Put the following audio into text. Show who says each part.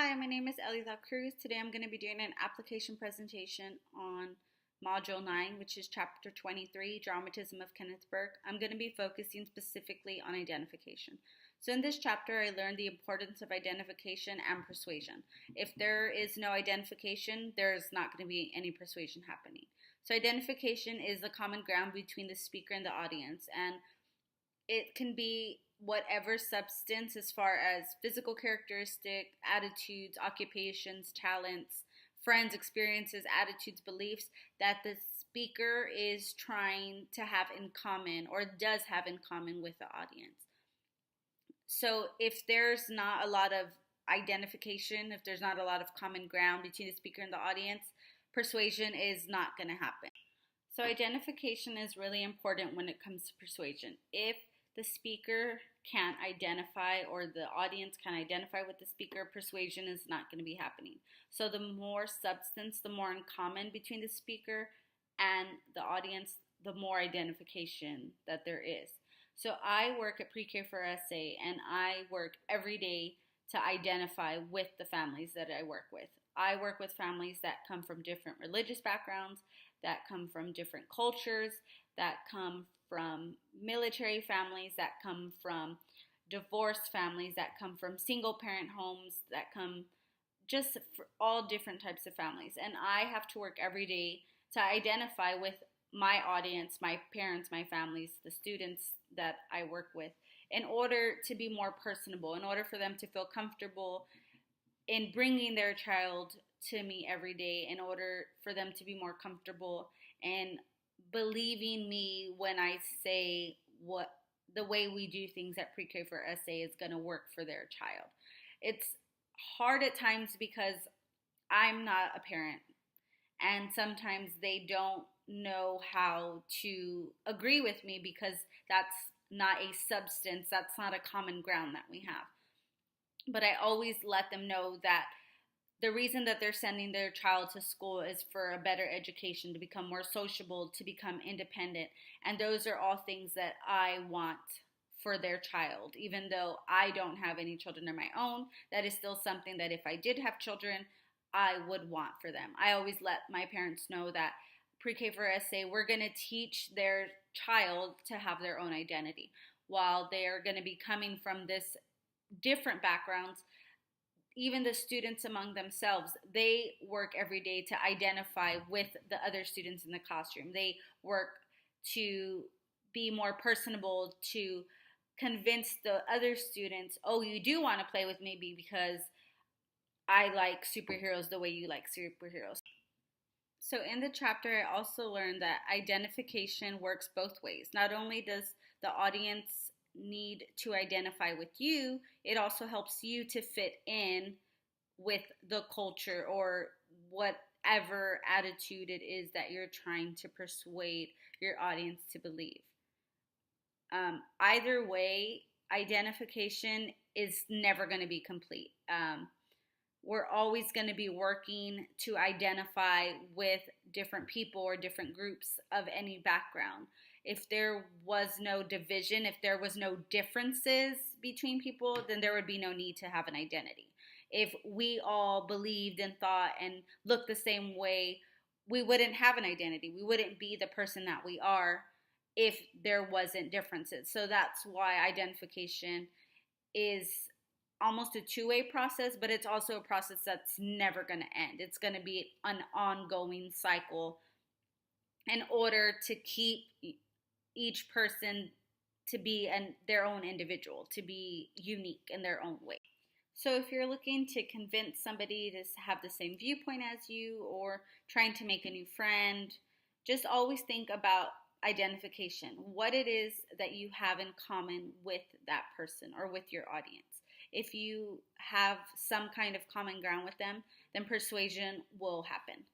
Speaker 1: Hi, my name is Elisa Cruz. Today I'm going to be doing an application presentation on Module 9, which is Chapter 23, Dramatism of Kenneth Burke. I'm going to be focusing specifically on identification. So in this chapter, I learned the importance of identification and persuasion. If there is no identification, there's not going to be any persuasion happening. So identification is the common ground between the speaker and the audience, and it can be whatever substance as far as physical characteristic, attitudes, occupations, talents, friends, experiences, attitudes, beliefs that the speaker is trying to have in common or does have in common with the audience. So if there's not a lot of identification, if there's not a lot of common ground between the speaker and the audience, persuasion is not going to happen. So identification is really important when it comes to persuasion. If the speaker can't identify or the audience can identify with the speaker, persuasion is not going to be happening. So the more substance, the more in common between the speaker and the audience, the more identification that there is. So I work at Pre-K for SA, and I work every day to identify with the families that I work with. I work with families that come from different religious backgrounds, that come from different cultures, that come from military families, that come from divorced families, that come from single parent homes, that come just for all different types of families. And I have to work every day to identify with my audience, my parents, my families, the students that I work with, in order to be more personable, in order for them to feel comfortable in bringing their child to me every day, in order for them to be more comfortable and believing me when I say what the way we do things at Pre-K for SA is going to work for their child. It's hard at times because I'm not a parent, and sometimes they don't know how to agree with me because that's not a substance, that's not a common ground that we have. But I always let them know that the reason that they're sending their child to school is for a better education, to become more sociable, to become independent. And those are all things that I want for their child. Even though I don't have any children of my own, that is still something that if I did have children, I would want for them. I always let my parents know that Pre-K for SA, we're going to teach their child to have their own identity. While they're going to be coming from this different backgrounds, even the students among themselves, they work every day to identify with the other students in the classroom. They work to be more personable, to convince the other students, oh, you do want to play with me because I like superheroes the way you like superheroes. So in the chapter, I also learned that identification works both ways. Not only does the audience need to identify with you, it also helps you to fit in with the culture or whatever attitude it is that you're trying to persuade your audience to believe. Either way, identification is never going to be complete. We're always going to be working to identify with different people or different groups of any background. If there was no division, if there was no differences between people, then there would be no need to have an identity. If we all believed and thought and looked the same way, we wouldn't have an identity. We wouldn't be the person that we are if there wasn't differences. So that's why identification is almost a two-way process, but it's also a process that's never going to end. It's going to be an ongoing cycle in order to keep each person to be their own individual, to be unique in their own way. So if you're looking to convince somebody to have the same viewpoint as you or trying to make a new friend, just always think about identification, what it is that you have in common with that person or with your audience. If you have some kind of common ground with them, then persuasion will happen.